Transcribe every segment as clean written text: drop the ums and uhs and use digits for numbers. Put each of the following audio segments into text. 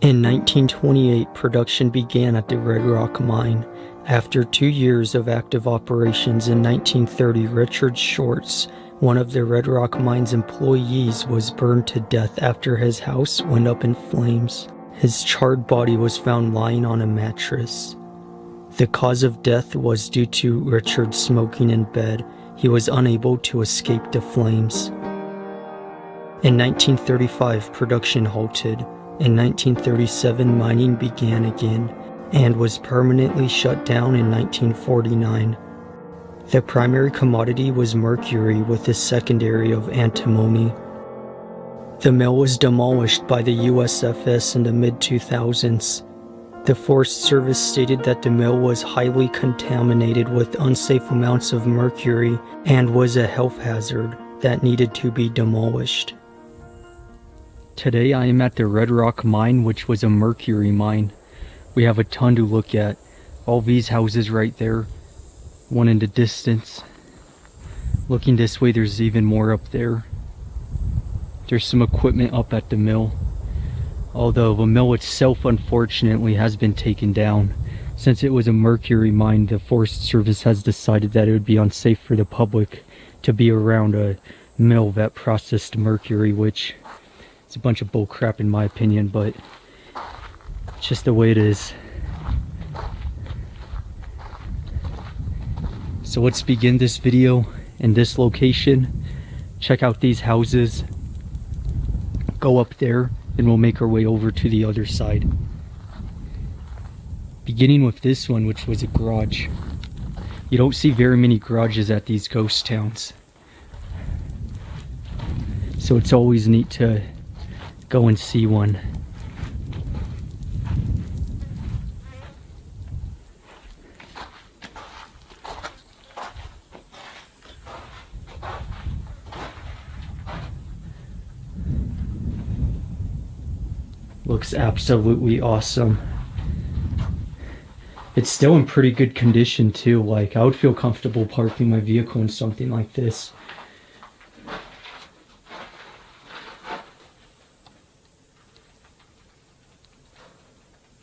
In 1928, production began at the Red Rock mine. After 2 years of active operations in 1930, Richard Schwartz, one of the Red Rock mine's employees, was burned to death after his house went up in flames. His charred body was found lying on a mattress. The cause of death was due to Richard smoking in bed. He was unable to escape the flames. In 1935, production halted. In 1937, mining began again and was permanently shut down in 1949. The primary commodity was mercury with a secondary of antimony. The mill was demolished by the USFS in the mid-2000s. The Forest Service stated that the mill was highly contaminated with unsafe amounts of mercury and was a health hazard that needed to be demolished. Today I am at the Red Rock mine, which was a mercury mine. We have a ton to look at. All these houses right there, one in the distance. Looking this way, there's even more up there. There's some equipment up at the mill. Although the mill itself unfortunately has been taken down. Since it was a mercury mine, the Forest Service has decided that it would be unsafe for the public to be around a mill that processed mercury, which is a bunch of bull crap in my opinion, but it's just the way it is. So let's begin this video in this location. Check out these houses. Go up there and we'll make our way over to the other side. Beginning with this one, which was a garage. You don't see very many garages at these ghost towns, so it's always neat to go and see one. Looks absolutely awesome. It's still in pretty good condition too. Like, I would feel comfortable parking my vehicle in something like this.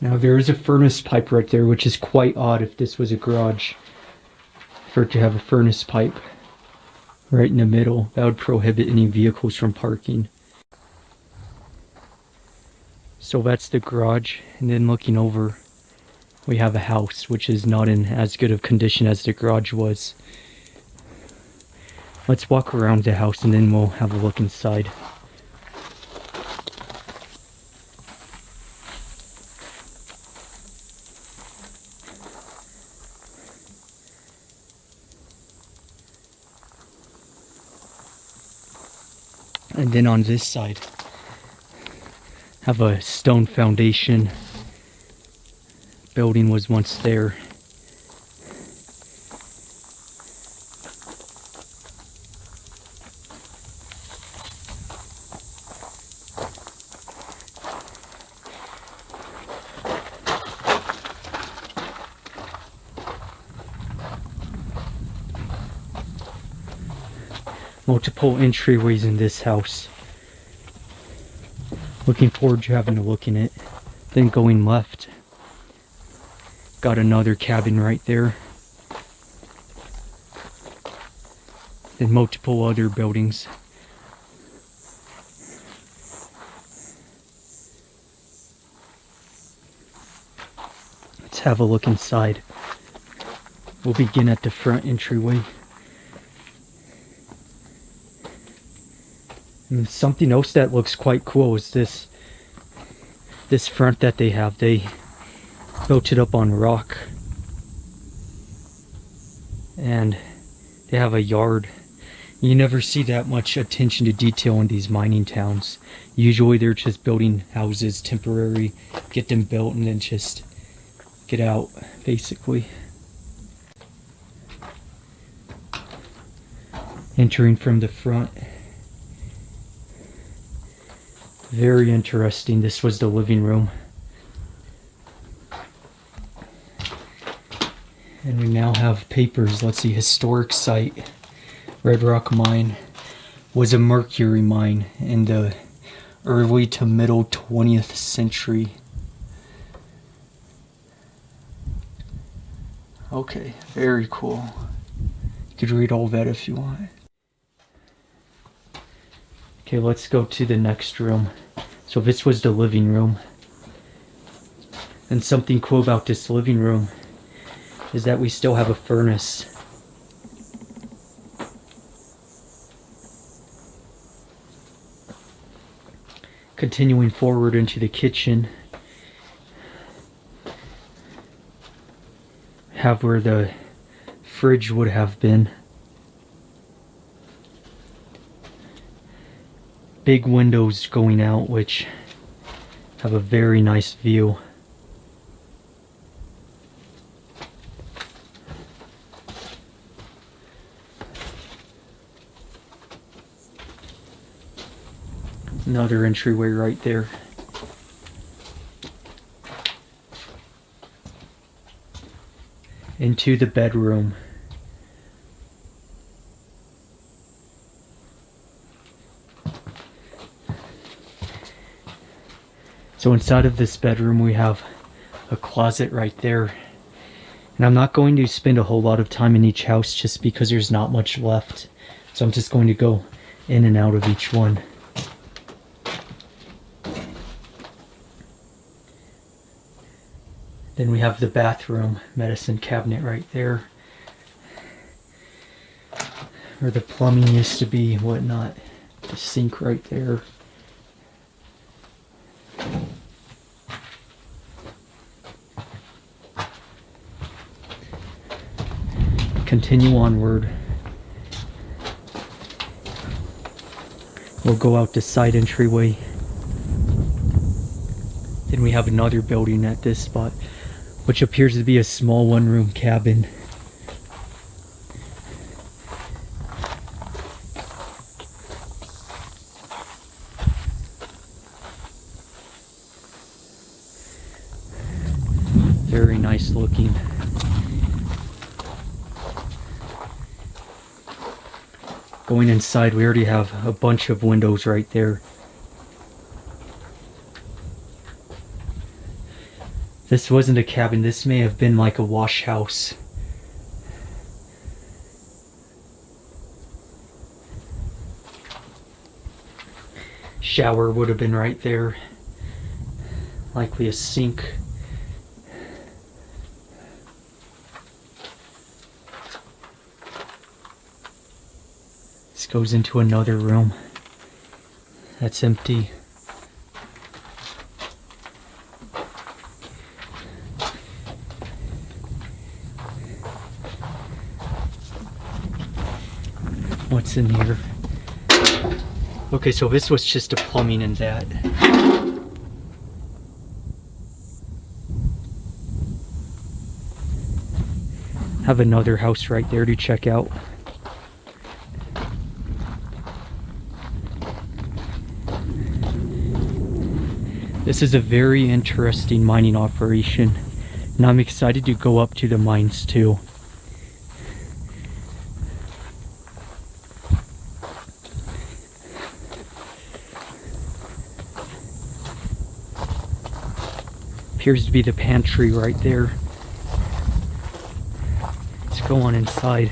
Now there is a furnace pipe right there, which is quite odd if this was a garage for it to have a furnace pipe right in the middle. That would prohibit any vehicles from parking. So that's the garage, and then looking over we have a house which is not in as good of condition as the garage was. Let's walk around the house and then we'll have a look inside. And then on this side, have a stone foundation. Building was once there. Multiple entryways in this house. Looking forward to having a look in it. Then going left, got another cabin right there. Then multiple other buildings. Let's have a look inside. We'll begin at the front entryway. And something else that looks quite cool is this front that they have. They built it up on rock, and they have a yard. You never see that much attention to detail in these mining towns. Usually they're just building houses temporary, get them built, and then just get out, basically. Entering from the front. Very interesting. This was the living room. And we now have papers. Let's see, historic site. Red Rock mine was a mercury mine in the early to middle 20th century. Okay, very cool. You could read all that if you want. Okay, let's go to the next room. So this was the living room. And something cool about this living room is that we still have a furnace. Continuing forward into the kitchen, have where the fridge would have been. Big windows going out, which have a very nice view. Another entryway right there. Into the bedroom. So inside of this bedroom we have a closet right there. And I'm not going to spend a whole lot of time in each house just because there's not much left. So I'm just going to go in and out of each one. Then we have the bathroom medicine cabinet right there, where the plumbing used to be, whatnot. The sink right there. Continue onward. We'll go out the side entryway. Then we have another building at this spot, which appears to be a small one-room cabin. Very nice looking. Going inside, we already have a bunch of windows right there. This wasn't a cabin, this may have been like a wash house. Shower would have been right there. Likely a sink. This goes into another room that's empty. What's in here? Okay, so this was just the plumbing and that. Have another house right there to check out. This is a very interesting mining operation, and I'm excited to go up to the mines too. Appears to be the pantry right there. Let's go on inside.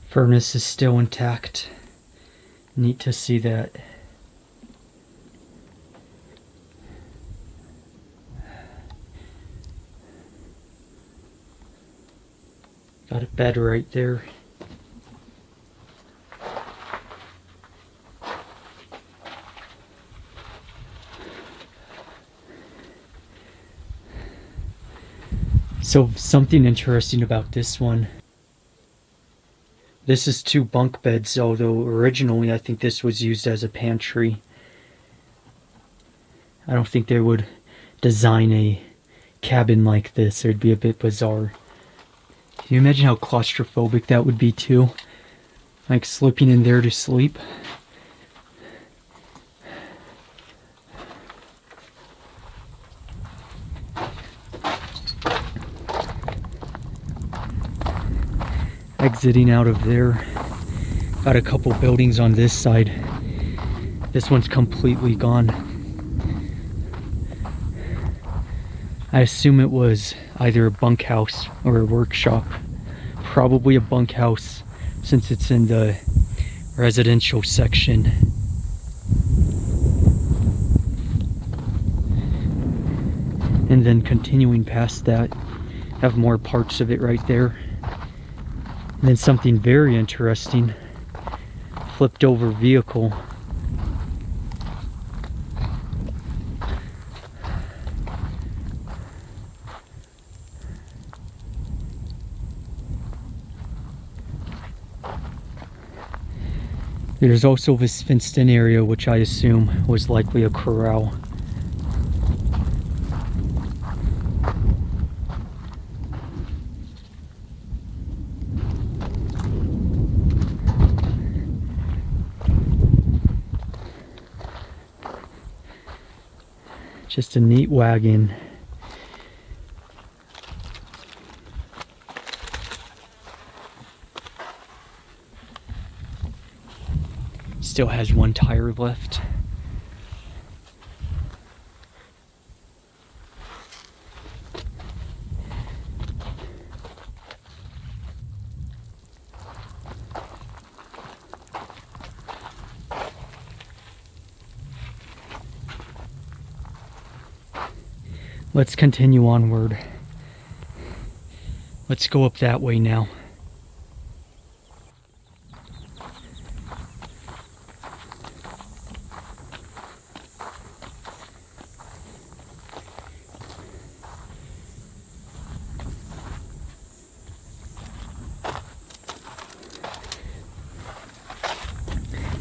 Furnace is still intact. Neat to see that. Got a bed right there. So something interesting about this one. This is 2 bunk beds, although originally I think this was used as a pantry. I don't think they would design a cabin like this. It would be a bit bizarre. Can you imagine how claustrophobic that would be too? Like slipping in there to sleep. Exiting out of there. Got a couple buildings on this side. This one's completely gone. I assume it was either a bunkhouse or a workshop. Probably a bunkhouse since it's in the residential section. And then continuing past that, have more parts of it right there. And then something very interesting, flipped over vehicle. There's also this fenced-in area, which I assume was likely a corral. Just a neat wagon. Still has one tire left. Let's continue onward. Let's go up that way now.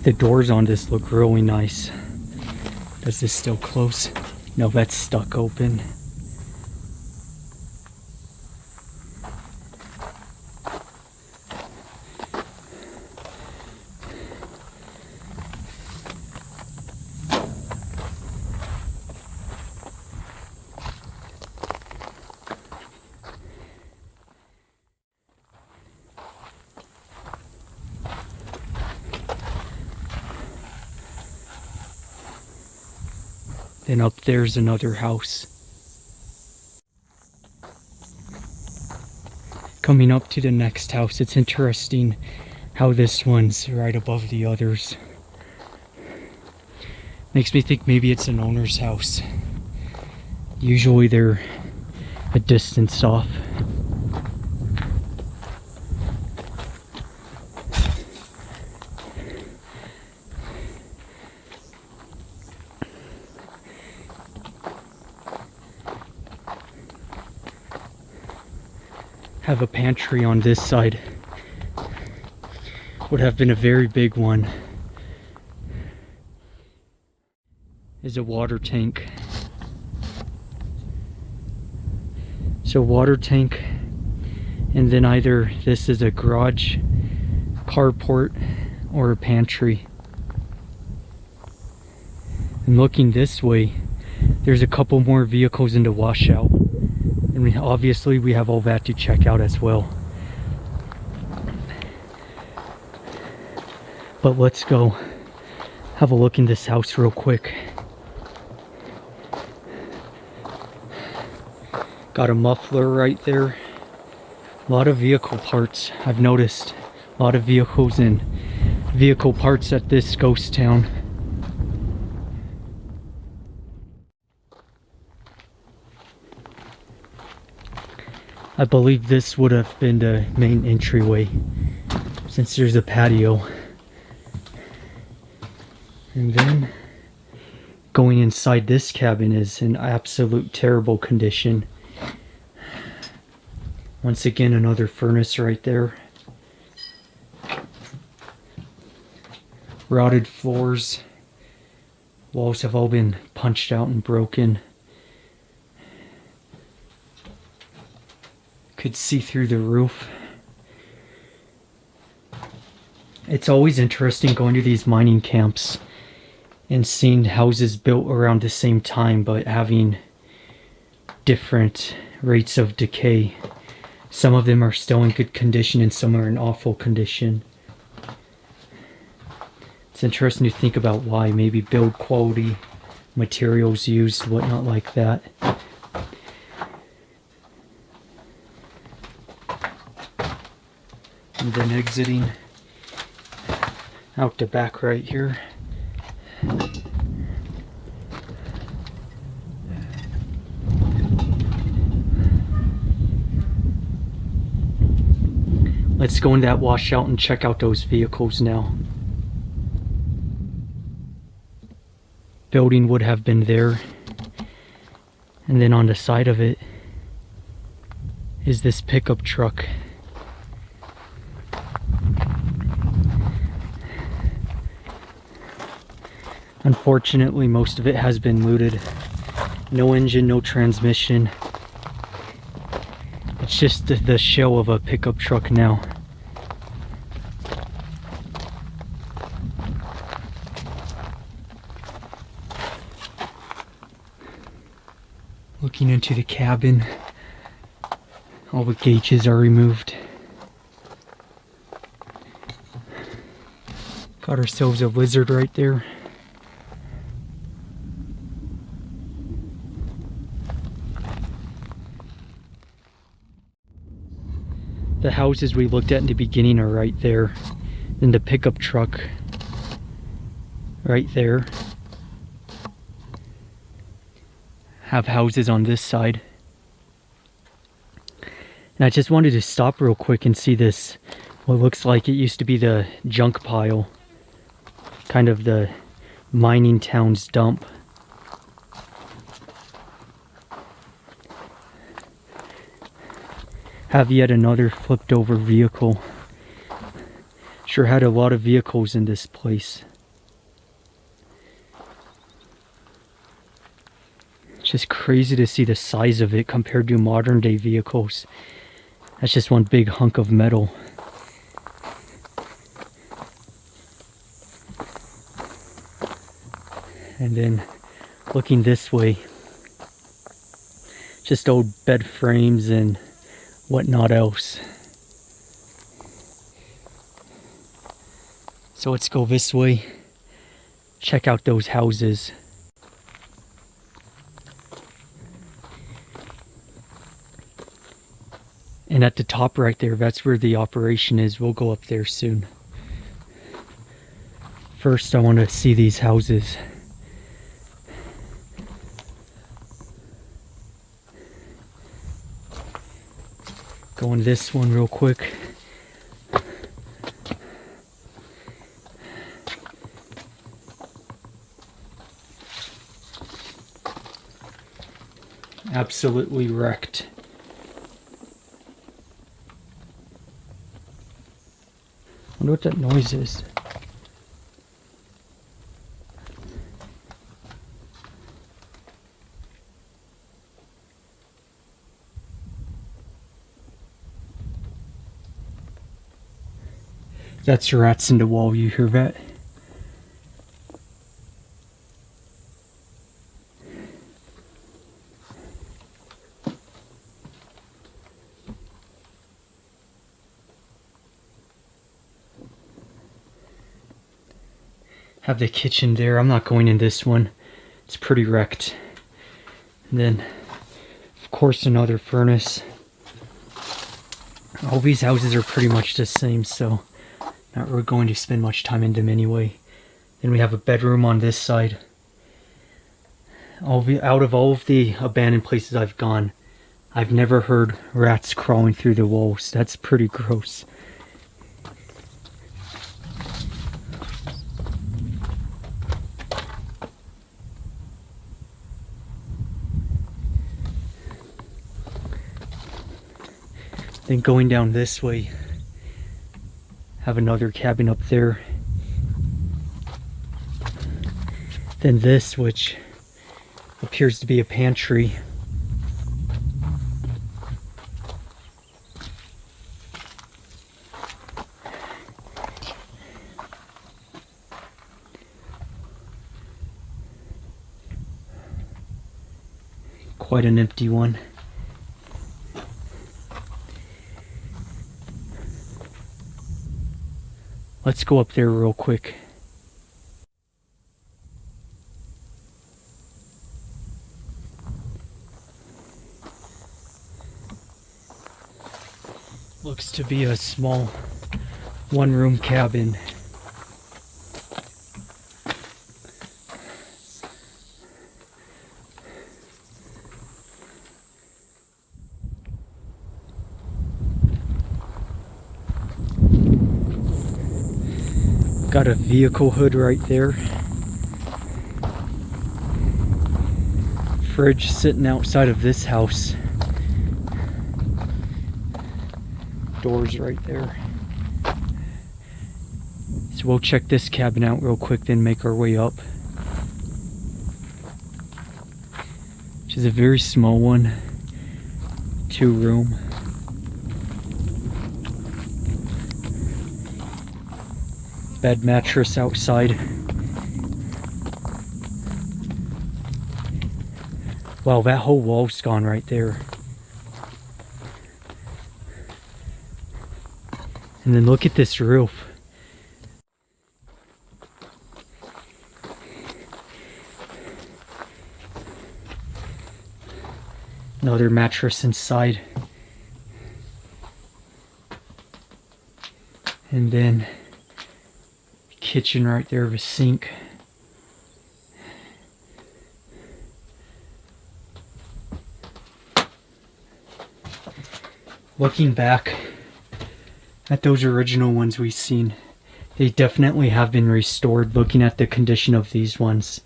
The doors on this look really nice. Does this still close? No, that's stuck open. Then up there's another house. Coming up to the next house, it's interesting how this one's right above the others. Makes me think maybe it's an owner's house. Usually they're a distance off. Have a pantry on this side. Would have been a very big one. Is a water tank. So water tank, and then either this is a garage, carport, or a pantry. And looking this way, there's a couple more vehicles in the washout. And obviously we have all that to check out as well. But let's go have a look in this house real quick. Got a muffler right there. A lot of vehicle parts. I've noticed a lot of vehicles and vehicle parts at this ghost town. I believe this would have been the main entryway since there's a patio. And then going inside this cabin is in absolute terrible condition. Once again, another furnace right there. Rotted floors. Walls have all been punched out and broken. Could see through the roof. It's always interesting going to these mining camps and seeing houses built around the same time but having different rates of decay. Some of them are still in good condition and some are in awful condition. It's interesting to think about why. Maybe build quality, materials used, whatnot like that. And then exiting out the back right here. Let's go in that washout and check out those vehicles now. Building would have been there. And then on the side of it is this pickup truck. Unfortunately, most of it has been looted. No engine, no transmission. It's just the shell of a pickup truck now. Looking into the cabin, all the gauges are removed. Got ourselves a lizard right there. The houses we looked at in the beginning are right there. Then the pickup truck right there. Have houses on this side. And I just wanted to stop real quick and see this. What looks like it used to be the junk pile. Kind of the mining town's dump. Have yet another flipped over vehicle. Sure had a lot of vehicles in this place. It's just crazy to see the size of it compared to modern day vehicles. That's just one big hunk of metal. And then looking this way, just old bed frames and whatnot else. So let's go this way, check out those houses. And at the top right there, that's where the operation is. We'll go up there soon. First, I want to see these houses. Going this one real quick. Absolutely wrecked. I wonder what that noise is. That's rats in the wall, you hear that? Have the kitchen there. I'm not going in this one. It's pretty wrecked. And then, of course, another furnace. All these houses are pretty much the same, so not really going to spend much time in them anyway. Then we have a bedroom on this side. Out of all of the abandoned places I've gone, I've never heard rats crawling through the walls. That's pretty gross. Then going down this way, have another cabin up there. Then this, which appears to be a pantry. Quite an empty one. Let's go up there real quick. Looks to be a small one-room cabin. Got a vehicle hood right there. Fridge sitting outside of this house. Doors right there. So we'll check this cabin out real quick, then make our way up. Which is a very small one. 2-room. Bed mattress outside. Wow, that whole wall's gone right there. And then look at this roof. Another mattress inside. And then kitchen right there with a sink. Looking back at those original ones we've seen, they definitely have been restored, looking at the condition of these ones.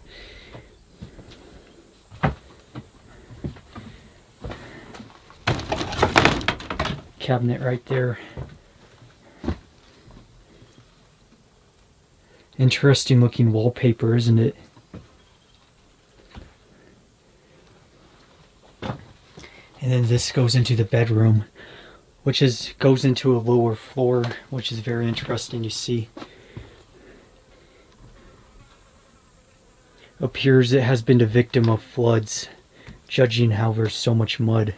Cabinet right there. Interesting looking wallpaper, isn't it? And then this goes into the bedroom, which goes into a lower floor, which is very interesting to see. Appears it has been the victim of floods, judging how there's so much mud.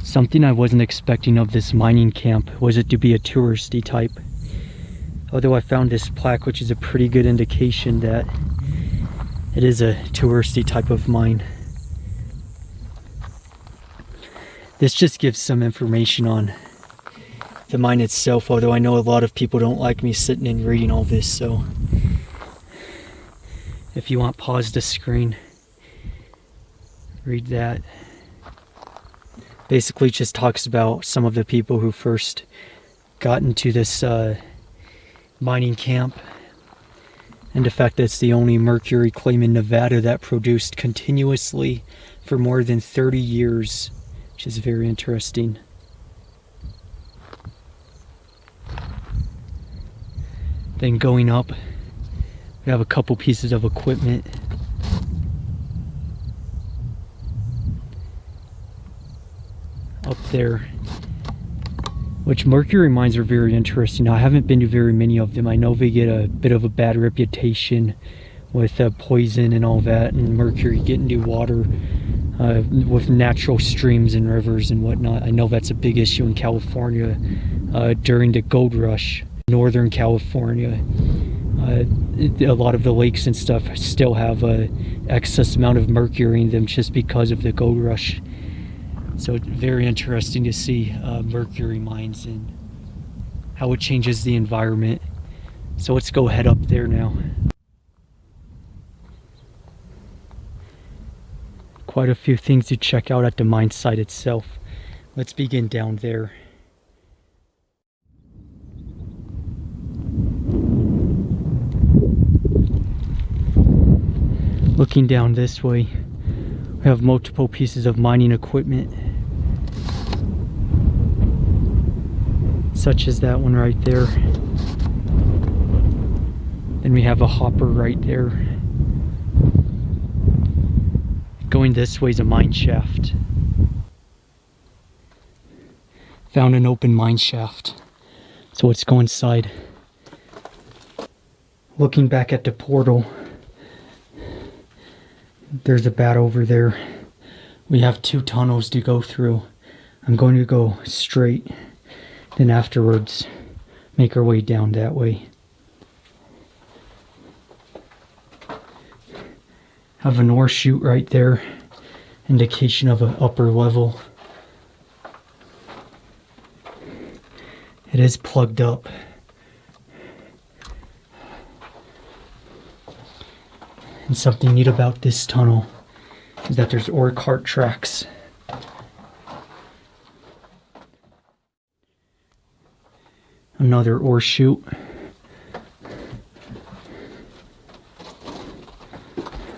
Something I wasn't expecting of this mining camp was it to be a touristy type. Although I found this plaque, which is a pretty good indication that it is a touristy type of mine. This just gives some information on the mine itself, although I know a lot of people don't like me sitting and reading all this, so if you want, pause the screen, read that. Basically just talks about some of the people who first got into this mining camp, and the fact that it's the only mercury claim in Nevada that produced continuously for more than 30 years, which is very interesting. Then going up, we have a couple pieces of equipment. Up there, which mercury mines are very interesting. Now, I haven't been to very many of them. I know they get a bit of a bad reputation with poison and all that, and mercury getting into water with natural streams and rivers and whatnot. I know that's a big issue in California during the gold rush. Northern California, a lot of the lakes and stuff still have an excess amount of mercury in them just because of the gold rush. So it's very interesting to see mercury mines and how it changes the environment. So let's go head up there now. Quite a few things to check out at the mine site itself. Let's begin down there. Looking down this way, we have multiple pieces of mining equipment, such as that one right there. Then we have a hopper right there. Going this way is a mine shaft. Found an open mine shaft. So let's go inside. Looking back at the portal, There's a bat over there. We have 2 tunnels to go through. I'm going to go straight, then afterwards make our way down that way. Have an ore chute right there, indication of an upper level. It is plugged up. And something neat about this tunnel is that there's ore cart tracks. Another ore chute.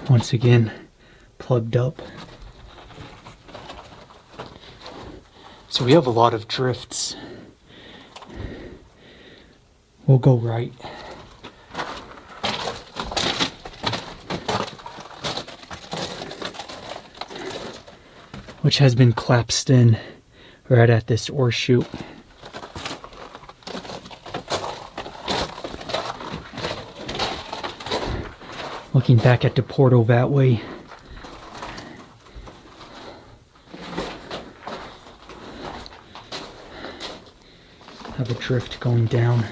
Once again, plugged up. So we have a lot of drifts. We'll go right. Which has been collapsed in right at this ore chute. Looking back at the portal that way. Have a drift going down.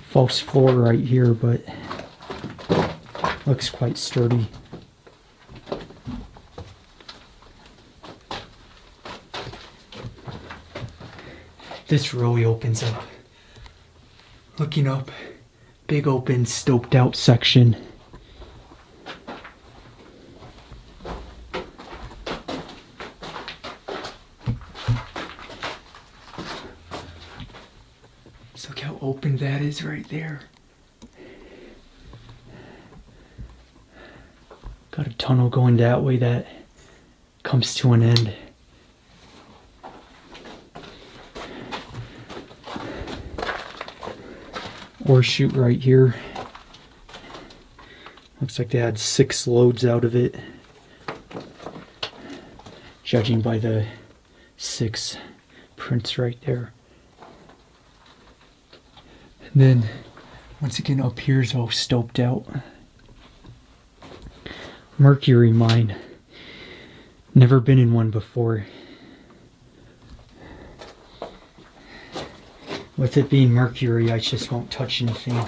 False floor right here, but looks quite sturdy. This really opens up. Looking up, big open stoped out section. So look how open that is right there. Got a tunnel going that way that comes to an end. Ore chute right here. Looks like they had 6 loads out of it, judging by the 6 prints right there. And then once again up here is all stoped out. Mercury mine. Never been in one before. With it being mercury, I just won't touch anything.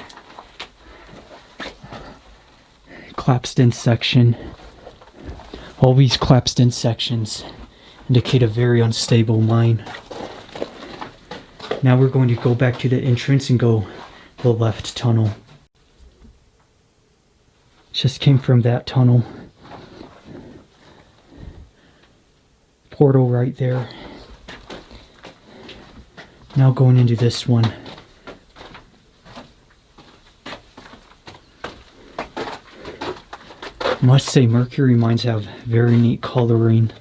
Collapsed in section. All these collapsed in sections indicate a very unstable mine. Now we're going to go back to the entrance and go the left tunnel. Just came from that tunnel. Portal right there. Now going into this one. I must say mercury mines have very neat coloring.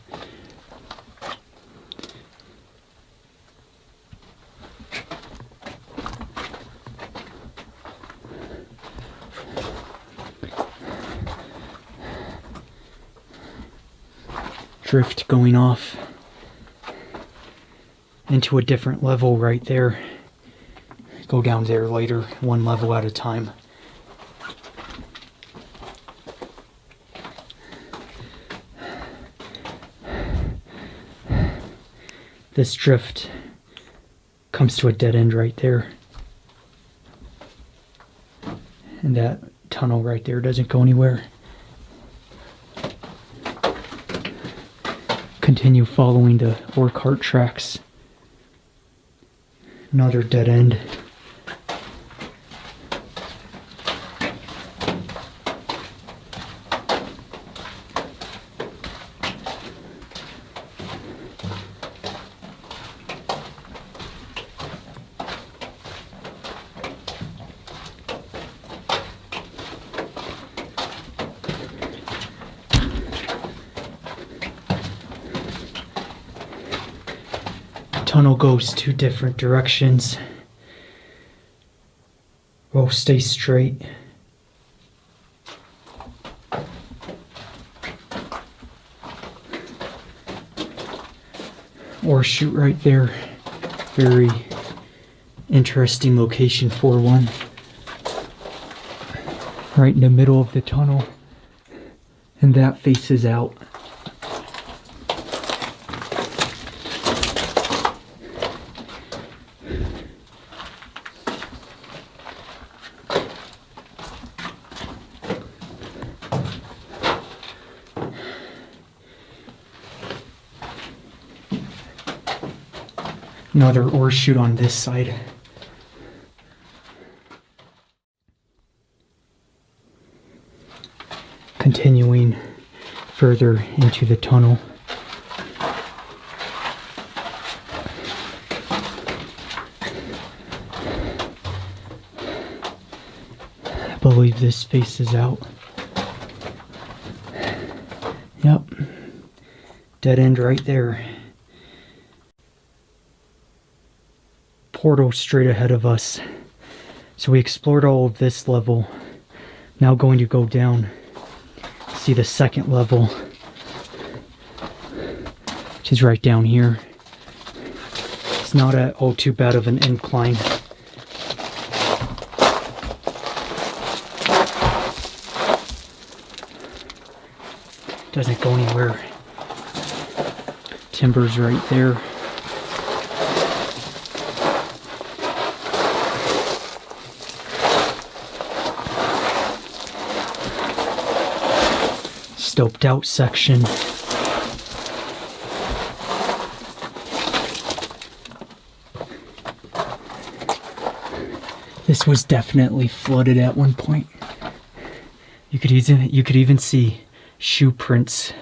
Drift going off into a different level right there. Go down there later, one level at a time. This drift comes to a dead end right there. And that tunnel right there doesn't go anywhere. Continue following the ore cart tracks. Another dead end. Tunnel goes 2 different directions. We'll stay straight. Ore chute right there. Very interesting location for one. right in the middle of the tunnel, and that faces out. Another ore chute on this side. Continuing further into the tunnel. I believe this faces out. Yep. Dead end right there. Portal straight ahead of us. So we explored all of this level. Now going to go down. See the second level, which is right down here. It's not too bad of an incline. Doesn't go anywhere. Timber's right there. Stoped out section. This was definitely flooded at one point. You could even see shoe prints.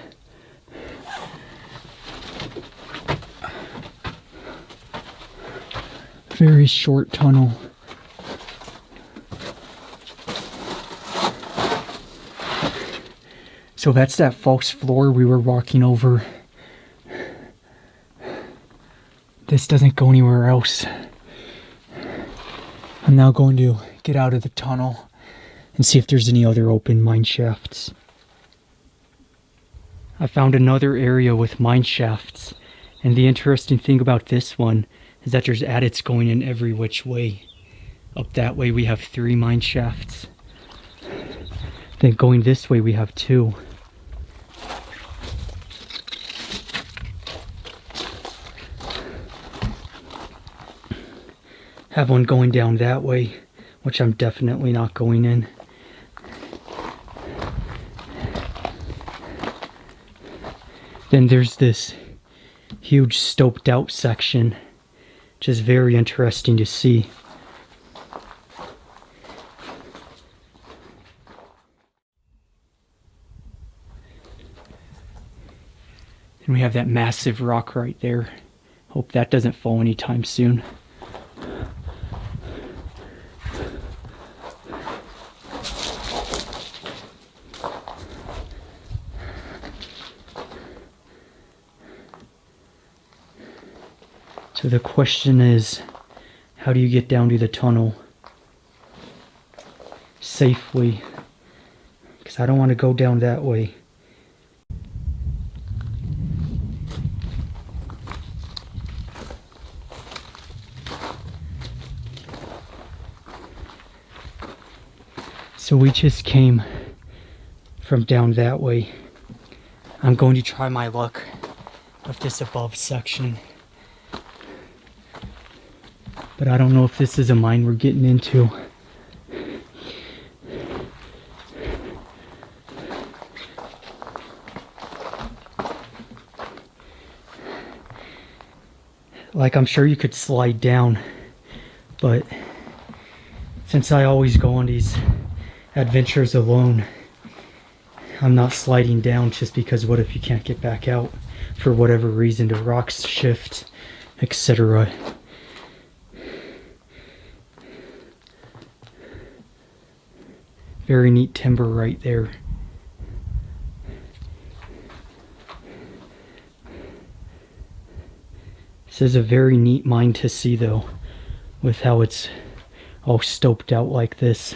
Very short tunnel. So that's that false floor we were walking over. This doesn't go anywhere else. I'm now going to get out of the tunnel and see if there's any other open mine shafts. I found another area with mine shafts, and the interesting thing about this one is that there's adits going in every which way. Up that way we have 3 mine shafts. Then going this way we have 2. Have one going down that way, which I'm definitely not going in. Then there's this huge stoped out section, which is very interesting to see. And we have that massive rock right there. Hope that doesn't fall anytime soon. So the question is, how do you get down to the tunnel safely? Because I don't want to go down that way. So we just came from down that way. I'm going to try my luck with this above section. But I don't know if this is a mine we're getting into. Like, I'm sure you could slide down, but since I always go on these adventures alone, I'm not sliding down, just because what if you can't get back out for whatever reason, the rocks shift, etc. Very neat timber right there. This is a very neat mine to see though, with how it's all stoped out like this.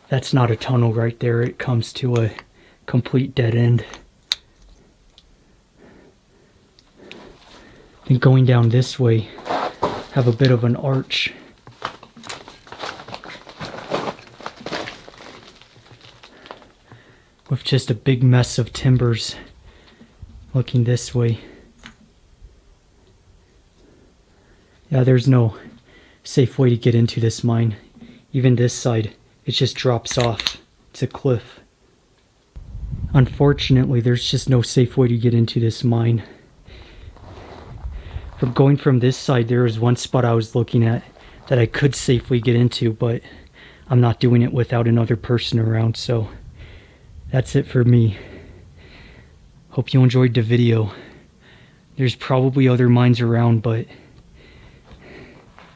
That's not a tunnel right there, it comes to a complete dead end. Then going down this way, have a bit of an arch. With just a big mess of timbers looking this way. Yeah, there's no safe way to get into this mine. Even this side, it just drops off. It's a cliff. Unfortunately, there's just no safe way to get into this mine. From going from this side, there was one spot I was looking at that I could safely get into, but I'm not doing it without another person around, so that's it for me. Hope you enjoyed the video. There's probably other mines around, but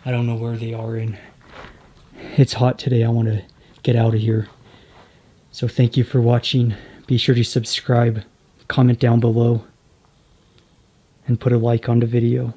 I don't know where they are in. It's hot today. I want to get out of here. So thank you for watching. Be sure to subscribe, comment down below, and put a like on the video.